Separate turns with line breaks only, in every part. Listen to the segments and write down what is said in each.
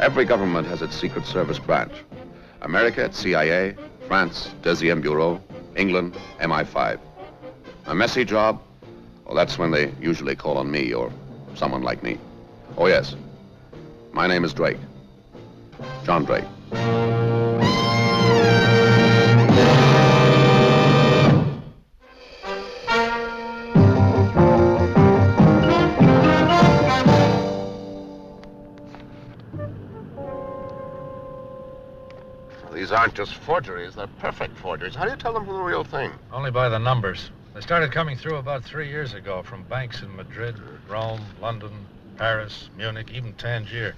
Every government has its Secret Service branch. America, it's CIA, France, Deuxième Bureau, England, MI5. A messy job? Well, that's when they usually call on me or someone like me. Oh, yes. My name is Drake. John Drake.
These aren't just forgeries, they're perfect forgeries. How do you tell them from the real thing?
Only by the numbers. They started coming through about 3 years ago from banks in Madrid, Rome, London, Paris, Munich, even Tangier.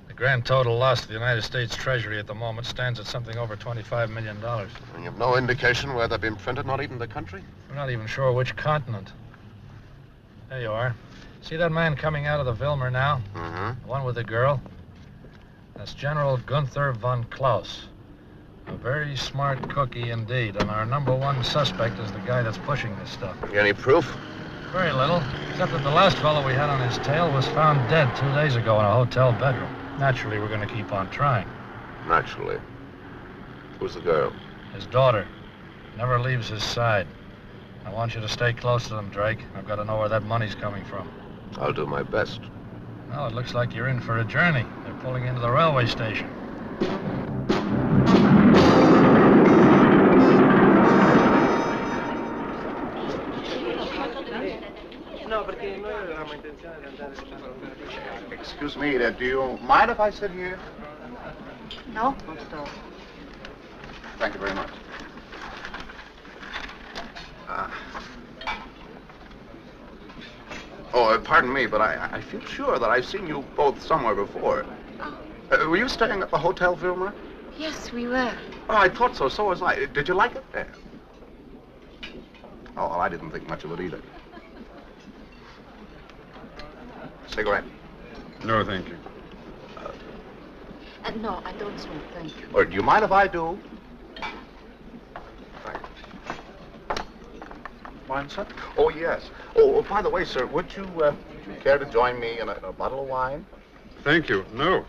The grand total loss to the United States Treasury at the moment stands at something over $25 million.
And you have no indication where they've been printed, not even the country?
We're not even sure which continent. There you are. See that man coming out of the Wilmer now?
Mm-hmm.
The one with the girl? That's General Gunther von Klaus. A very smart cookie indeed, and our #1 suspect is the guy that's pushing this stuff.
Any proof?
Very little, except that the last fellow we had on his tail was found dead 2 days ago in a hotel bedroom. Naturally, we're going to keep on trying.
Naturally. Who's the girl?
His daughter. Never leaves his side. I want you to stay close to them, Drake. I've got to know where that money's coming from.
I'll do my best.
Well, it looks like you're in for a journey. They're pulling into the railway station.
Excuse me, do you mind if I sit here?
No, not at all.
Thank you very much. Pardon me, but I feel sure that I've seen you both somewhere before.
Oh.
Were you staying at the Hotel Wilmer?
Yes, we were.
Oh, I thought so. So was I. Did you like it there? Oh, well, I didn't think much of it either. Cigarette?
No, thank you.
No, I don't smoke, thank you.
Or do you mind if I do? Thank you. Wine, sir? Oh, yes. Oh, by the way, sir, would you care to join me in a bottle of wine?
Thank you. No.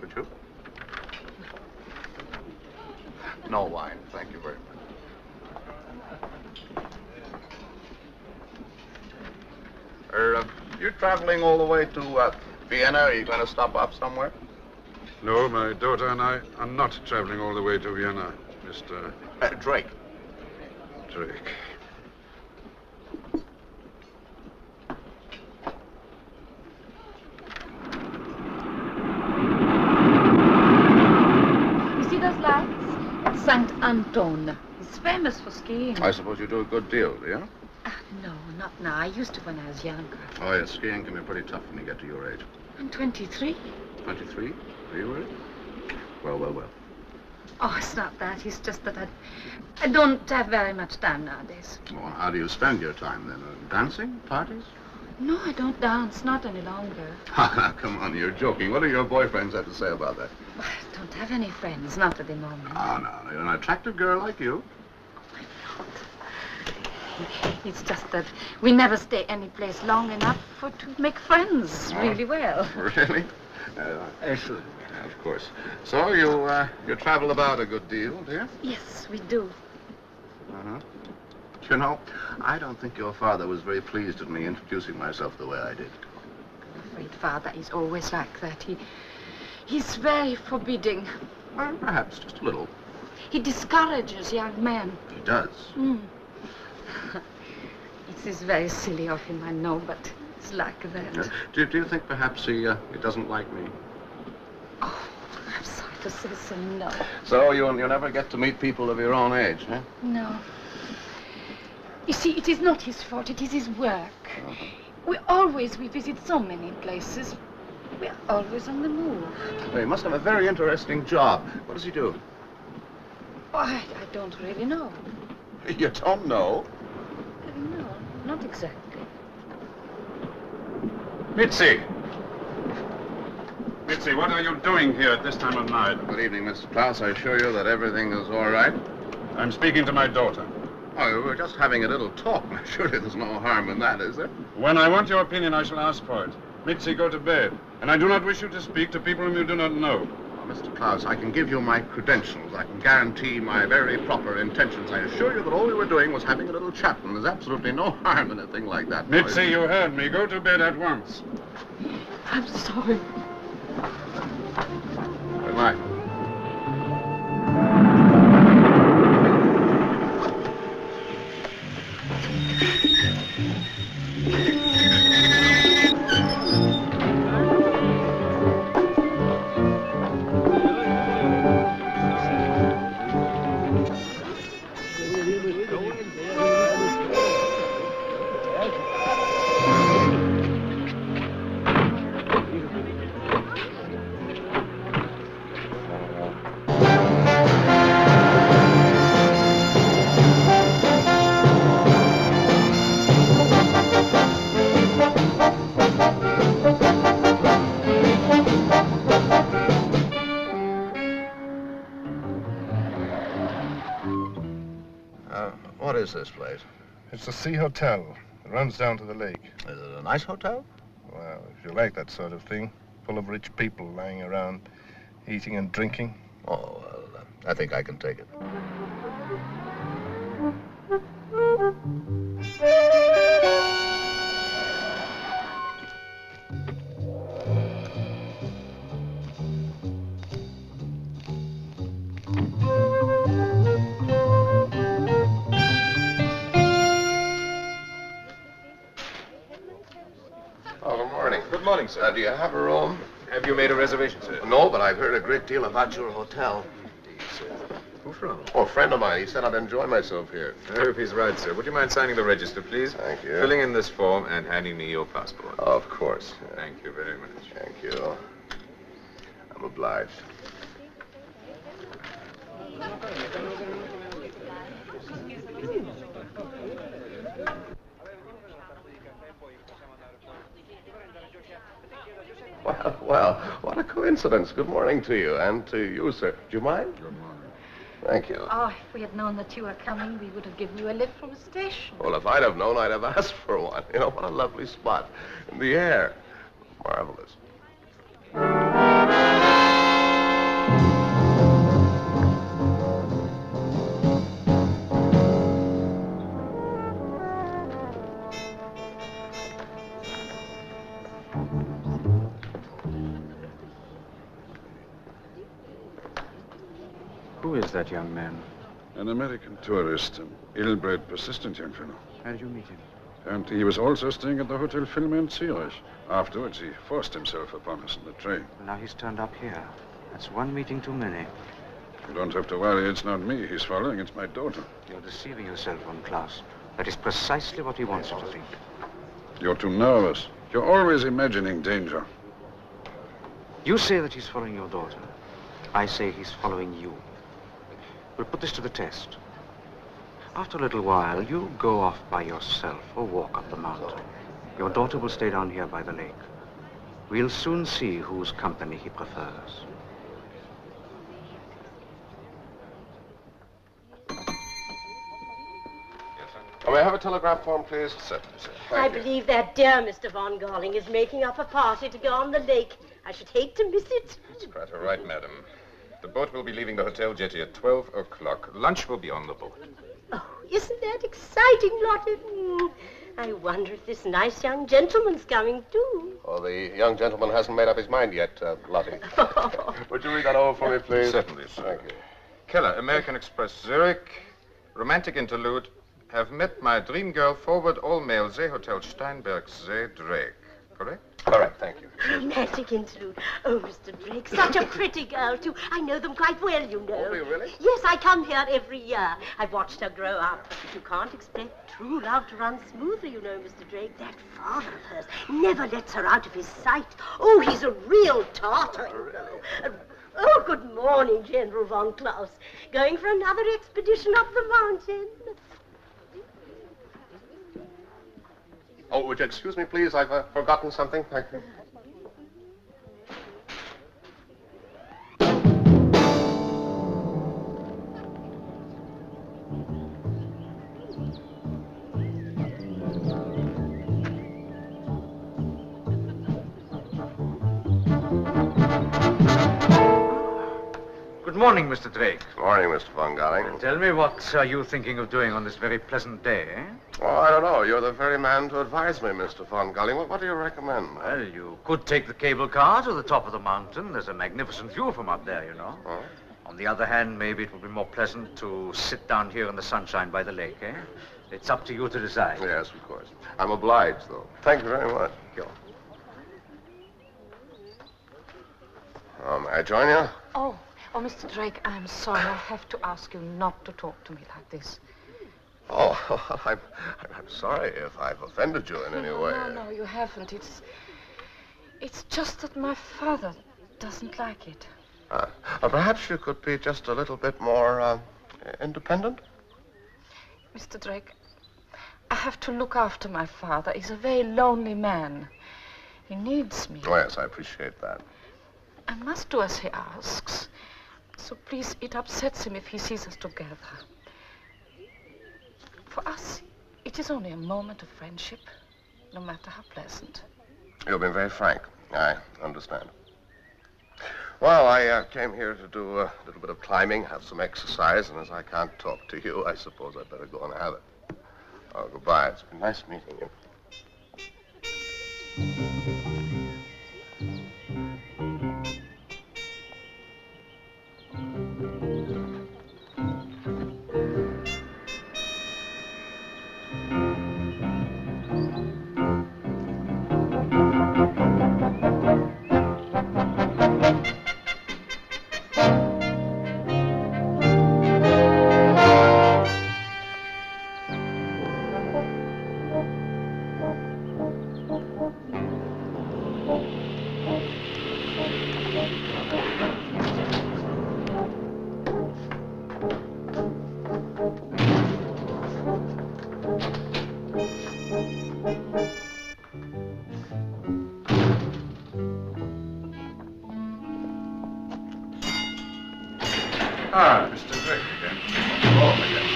Would you? No wine. Thank you very much. You're traveling all the way to Vienna. Are you going to stop off somewhere?
No, my daughter and I are not traveling all the way to Vienna, Mr.
Drake.
Drake.
You see those lights? St. Anton. He's famous for skiing.
I suppose you do a good deal, do you?
No, not now. I used to when I was younger.
Oh, yes, skiing can be pretty tough when you get to your age.
I'm 23.
23? Are you really? Well.
Oh, it's not that. It's just that I don't have very much time nowadays.
Well, how do you spend your time then? Dancing? Parties?
No, I don't dance. Not any longer.
Come on, you're joking. What do your boyfriends have to say about that?
I don't have any friends. Not at the moment.
Oh, no. You're an attractive girl like you.
It's just that we never stay any place long enough to make friends really well.
Really? Excellent. Of course. So you travel about a good deal, do you?
Yes, we do.
Uh-huh. You know, I don't think your father was very pleased at me introducing myself the way I did.
I'm afraid Father is always like that. He's very forbidding.
Well, perhaps just a little.
He discourages young men.
He does.
It is very silly of him, I know, but it's like that.
Do you think perhaps he doesn't like me?
Oh, I'm sorry to say so, no.
So you never get to meet people of your own age, huh?
No. You see, it is not his fault, it is his work. We visit so many places. We're always on the move.
Well, he must have a very interesting job. What does he do?
Oh, I don't really know.
You don't know?
No, not exactly.
Mitzi! Mitzi, what are you doing here at this time of night?
Good evening, Mr. Klaus. I assure you that everything is all right.
I'm speaking to my daughter.
Oh, we're just having a little talk. Surely there's no harm in that, is there?
When I want your opinion, I shall ask for it. Mitzi, go to bed. And I do not wish you to speak to people whom you do not know.
Mr. Klaus, I can give you my credentials. I can guarantee my very proper intentions. I assure you that all we were doing was having a little chat, and there's absolutely no harm in a thing like that.
Mitzi, you heard me. Go to bed at once.
I'm sorry.
Good night. What is this place?
It's the Sea Hotel. It runs down to the lake.
Is it a nice hotel?
Well, if you like that sort of thing, full of rich people lying around, eating and drinking.
Oh, well, I think I can take it.
Oh, good morning.
Good morning, sir.
Do you have a room?
Have you made a reservation, sir?
No, but I've heard a great deal about your hotel.
Who from?
Oh, a friend of mine. He said I'd enjoy myself here.
I hope he's right, sir. Would you mind signing the register, please?
Thank you.
Filling in this form and handing me your passport.
Oh, of course.
Thank you very much.
Thank you. I'm obliged. Well, what a coincidence. Good morning to you, and to you, sir. Do you mind?
Good morning.
Thank you.
Oh, if we had known that you were coming, we would have given you a lift from the station.
Well, if I'd have known, I'd have asked for one. You know, what a lovely spot. And the air. Marvelous.
Who is that young man?
An American tourist, an ill-bred, persistent young fellow.
How did you meet him?
Apparently, he was also staying at the Hotel Filme in Zurich. Afterwards, he forced himself upon us in the train.
Well, now he's turned up here. That's one meeting too many.
You don't have to worry. It's not me he's following. It's my daughter.
You're deceiving yourself, von Klaus. That is precisely what he wants you to think.
You're too nervous. You're always imagining danger.
You say that he's following your daughter. I say he's following you. We'll put this to the test. After a little while, you'll go off by yourself or walk up the mountain. Your daughter will stay down here by the lake. We'll soon see whose company he prefers.
May I have a telegraph form, please?
Certainly, sir.
I believe that dear Mr. Von Galling is making up a party to go on the lake. I should hate to miss it.
That's quite all right, madam. The boat will be leaving the hotel jetty at 12 o'clock. Lunch will be on the boat.
Oh, isn't that exciting, Lottie? I wonder if this nice young gentleman's coming, too.
Oh, the young gentleman hasn't made up his mind yet, Lottie. Would you read that over for me, please?
Certainly, sir.
Thank you.
Keller, American Express, Zurich. Romantic interlude. Have met my dream girl, forward all-male See Hotel Steinberg, See Drake. Correct?
Correct, thank you.
Romantic interlude. Oh, Mr. Drake, such a pretty girl, too. I know them quite well, you know.
Oh, do you really?
Yes, I come here every year. I've watched her grow up. But you can't expect true love to run smoothly, you know, Mr. Drake. That father of hers never lets her out of his sight. Oh, he's a real Tartar, you know. Oh, good morning, General von Klaus. Going for another expedition up the mountain?
Oh, would you excuse me, please? I've forgotten something. Thank you.
Good morning, Mr. Drake.
Good morning, Mr. Von Galling.
Tell me, what are you thinking of doing on this very pleasant day, eh?
Oh, I don't know. You're the very man to advise me, Mr. Von Galling. What do you recommend?
Well, you could take the cable car to the top of the mountain. There's a magnificent view from up there, you know.
Oh?
On the other hand, maybe it would be more pleasant to sit down here in the sunshine by the lake, eh? It's up to you to decide.
Yes, of course. I'm obliged, though. Thank you very much.
Sure.
May I join you?
Oh, Mr. Drake, I'm sorry. I have to ask you not to talk to me like this.
Oh, I'm sorry if I've offended you in any way.
No, you haven't. It's just that my father doesn't like it.
Perhaps you could be just a little bit more independent?
Mr. Drake, I have to look after my father. He's a very lonely man. He needs me.
Oh, yes, I appreciate that.
I must do as he asks. So please, it upsets him if he sees us together. For us, it is only a moment of friendship, no matter how pleasant.
You've been very frank. I understand. Well, I came here to do a little bit of climbing, have some exercise, and as I can't talk to you, I suppose I'd better go and have it. Oh, goodbye. It's been nice meeting you.
Ah, Mr. Drake again. Oh, again.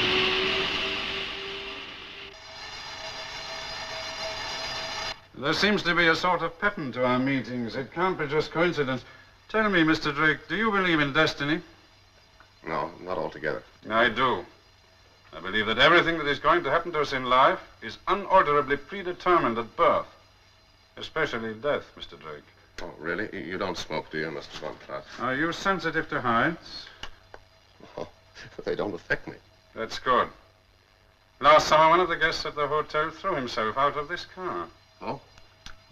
There seems to be a sort of pattern to our meetings. It can't be just coincidence. Tell me, Mr. Drake, do you believe in destiny?
No, not altogether.
I do. I believe that everything that is going to happen to us in life is unalterably predetermined at birth. Especially death, Mr. Drake.
Oh, really? You don't smoke, do you, Mr. Von Klaus?
Are you sensitive to heights?
Oh, they don't affect me.
That's good. Last summer, one of the guests at the hotel threw himself out of this car.
Oh?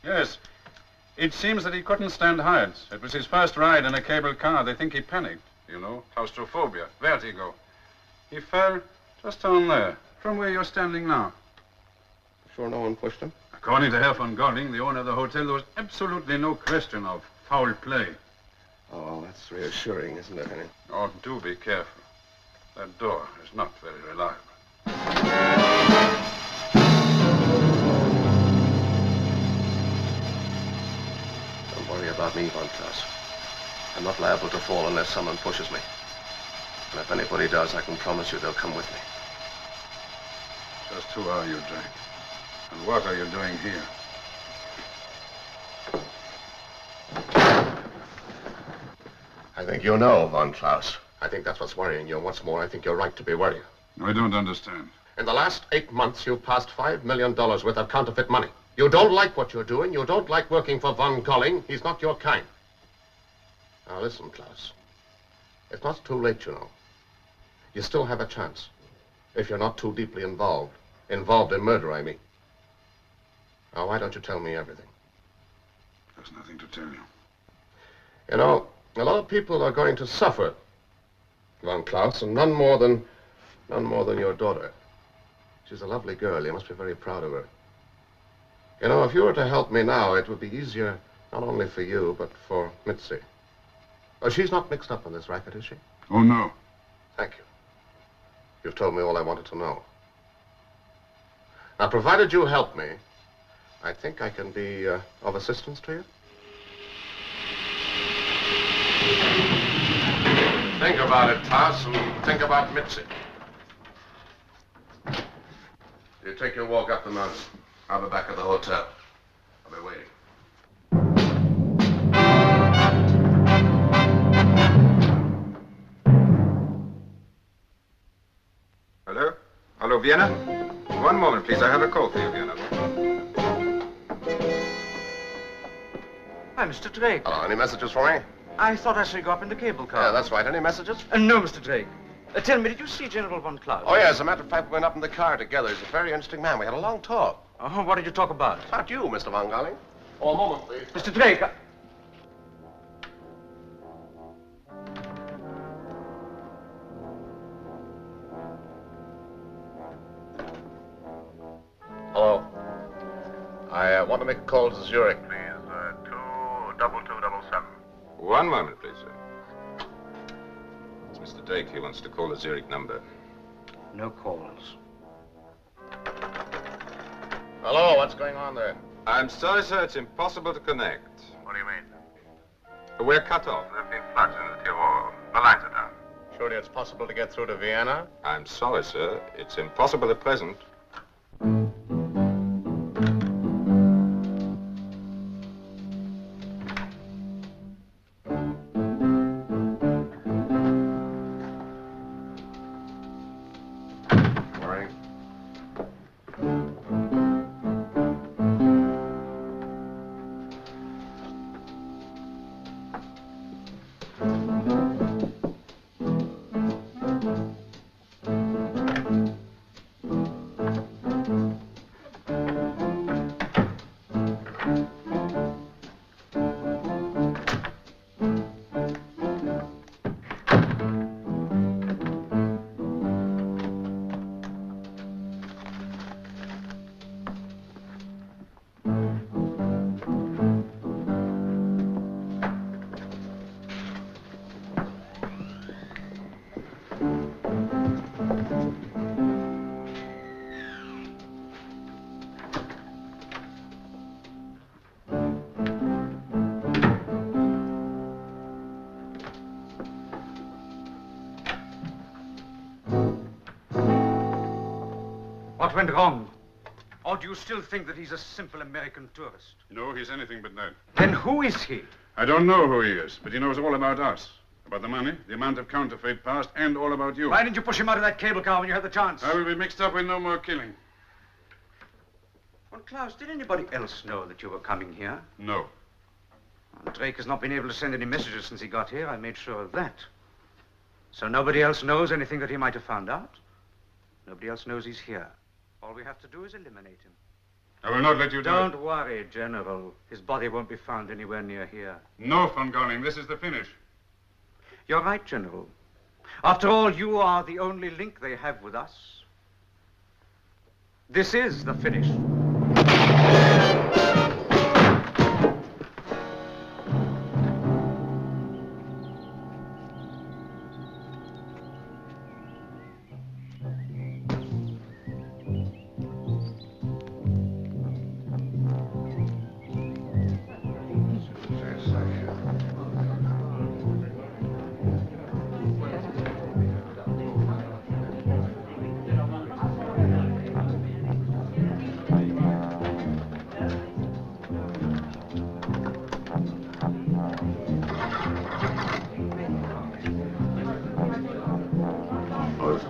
Yes. It seems that he couldn't stand heights. It was his first ride in a cable car. They think he panicked. You know, claustrophobia, vertigo. He fell just down there, from where you're standing now.
Sure no one pushed him?
According to Herr von Golling, the owner of the hotel, there was absolutely no question of foul play.
Oh, well, that's reassuring, isn't it, Henry?
Oh, do be careful. That door is not very reliable.
Don't worry about me, Von Klaus. I'm not liable to fall unless someone pushes me. And if anybody does, I can promise you they'll come with me.
Just who are you, Drake? And what are you doing here?
I think you know, Von Klaus. I think that's what's worrying you. And what's more, I think you're right to be worried.
I don't understand.
In the last 8 months, you've passed $5 million worth of counterfeit money. You don't like what you're doing. You don't like working for Von Golling. He's not your kind. Now, listen, Klaus. It's not too late, you know. You still have a chance. If you're not too deeply involved. Involved in murder, I mean. Now, why don't you tell me everything?
There's nothing to tell you.
You know, a lot of people are going to suffer, Von Klaus, and none more than your daughter. She's a lovely girl. You must be very proud of her. You know, if you were to help me now, it would be easier not only for you, but for Mitzi. Oh, she's not mixed up in this racket, is she?
Oh, no.
Thank you. You've told me all I wanted to know. Now, provided you help me, I think I can be of assistance to you. Think about it, Klaus, and think about Mitzi. You take your walk up the mountain. I'll be back at the hotel. I'll be waiting.
Hello, Vienna? One moment, please. I have a call for you, Vienna.
Hi, Mr. Drake.
Hello, any messages for me?
I thought I saw you go up in the cable car.
Yeah, that's right. Any messages?
No, Mr. Drake. Tell me, did you see General von Klaus?
Oh, yeah, as a matter of fact, we went up in the car together. He's a very interesting man. We had a long talk.
Oh, what did you talk about?
About you, Mr. Von Golling. Oh, a moment, please.
Mr. Drake,
Hello. I want to make a call to Zurich, please. 22277.
One moment, please, sir. It's Mr. Drake. He wants to call the Zurich number.
no calls.
Hello, what's going on there?
I'm sorry, sir. It's impossible to connect.
What do you mean?
We're cut off.
There have been floods in the Tyrol. The lines are down. Surely it's possible to get through to Vienna?
I'm sorry, sir. It's impossible at present.
Morning.
What went wrong? Or do you still think that he's a simple American tourist?
No, he's anything but that.
Then who is he?
I don't know who he is, but he knows all about us. About the money, the amount of counterfeit passed, and all about you.
Why didn't you push him out of that cable car when you had the chance?
I will be mixed up with no more killing.
Well, Klaus, did anybody else know that you were coming here?
No.
Well, Drake has not been able to send any messages since he got here. I made sure of that. So nobody else knows anything that he might have found out? Nobody else knows he's here. All we have to do is eliminate him.
I will not let you do it.
Don't worry, General. His body won't be found anywhere near here.
No, Von Golling, this is the finish.
You're right, General. After all, you are the only link they have with us. This is the finish.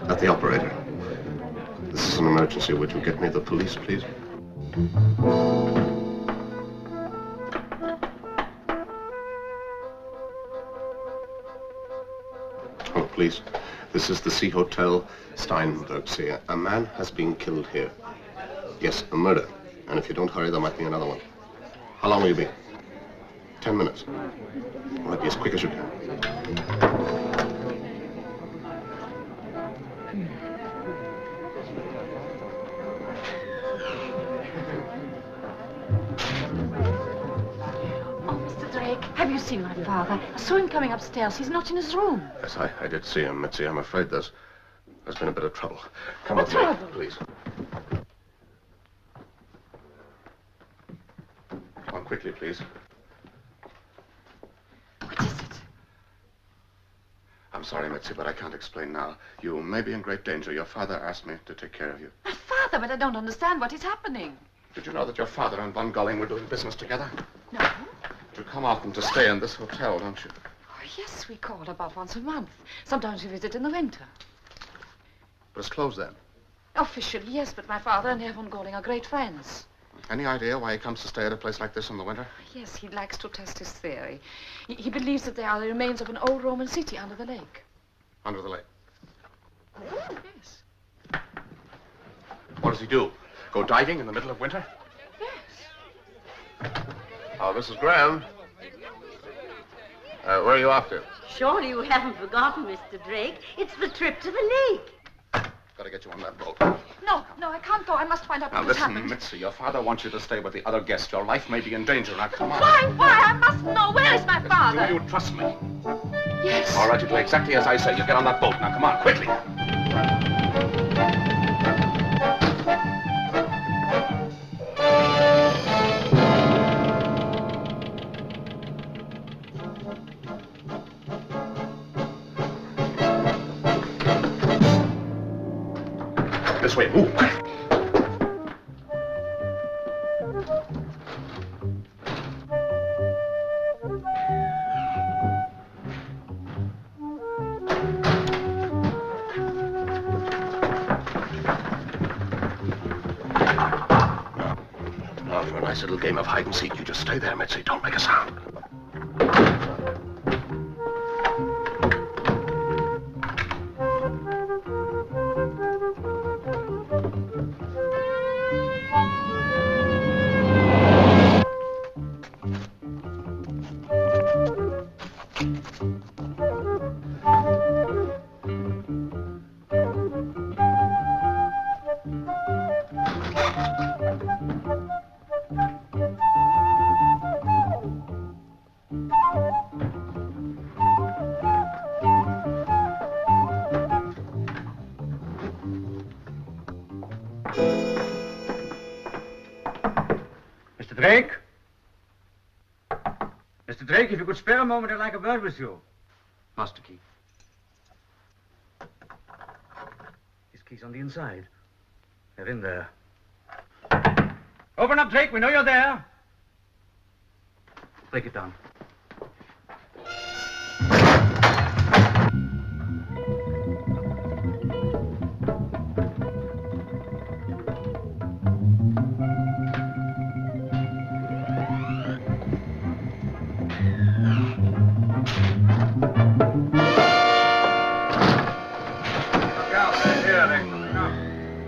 At the operator. This is an emergency. Would you get me the police, please? Oh, please. This is the Sea Hotel, Steinberg. See, a man has been killed here. Yes, a murder. And if you don't hurry, there might be another one. How long will you be? 10 minutes. All right, be as quick as you can.
Have you seen my father? I saw him coming upstairs. He's not in his room.
Yes, I did see him, Mitzi. I'm afraid there's been a bit of trouble. Come
What
with
trouble?
me, please. Come on, quickly, please.
What is it?
I'm sorry, Mitzi, but I can't explain now. You may be in great danger. Your father asked me to take care of you.
My father, but I don't understand what is happening.
Did you know that your father and Von Golling were doing business together?
No?
You come often to stay in this hotel, don't you?
Oh, yes, we call about once a month. Sometimes we visit in the winter.
But it's closed then.
Officially, yes, but my father and Herr von Goring are great friends.
Any idea why he comes to stay at a place like this in the winter?
Yes, he likes to test his theory. He believes that they are the remains of an old Roman city under the lake.
Under the lake.
Yes.
What does he do? Go diving in the middle of winter?
Yes.
Oh, Mrs. Graham. Where are you off to?
Surely you haven't forgotten, Mr. Drake. It's the trip to the lake.
Gotta get you on that boat.
No, I can't go. I must find out
Now,
what has
listen,
happened.
Mitzi, your father wants you to stay with the other guests. Your life may be in danger. Now, come on.
Why? I must know. Where is my father?
Do you trust me?
Yes.
All right, you do exactly as I say. You get on that boat. Now, come on, quickly. This way, move. Now, for a nice little game of hide and seek, you just stay there, Mitzi. Don't make a sound.
Mr. Drake? Mr. Drake, if you could spare a moment, I'd like a word with you.
Master key.
His key's on the inside. They're in there. Open up, Drake. We know you're there. Break it down.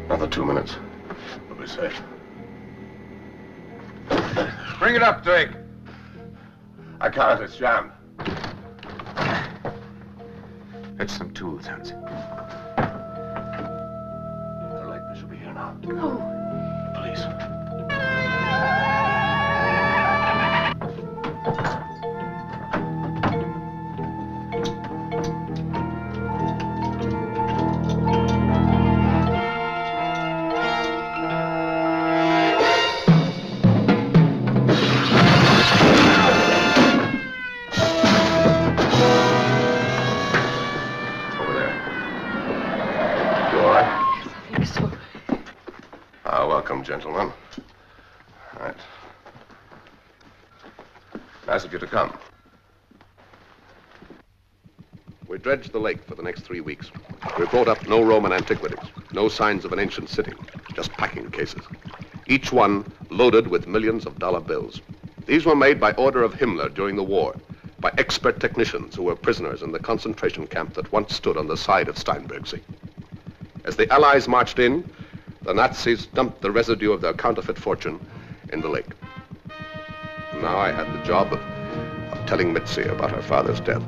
Another 2 minutes. We'll be safe.
Bring it up, Drake.
I can't. It's jammed.
Fetch some tools, Hans.
The lake should be here now.
No.
Police. Welcome, gentlemen. All right. Nice of you to come. We dredged the lake for the next 3 weeks. We brought up no Roman antiquities, no signs of an ancient city, just packing cases. Each one loaded with millions of dollar bills. These were made by order of Himmler during the war, by expert technicians who were prisoners in the concentration camp that once stood on the side of Steinbergsee. As the Allies marched in, the Nazis dumped the residue of their counterfeit fortune in the lake. Now I had the job of telling Mitzi about her father's death.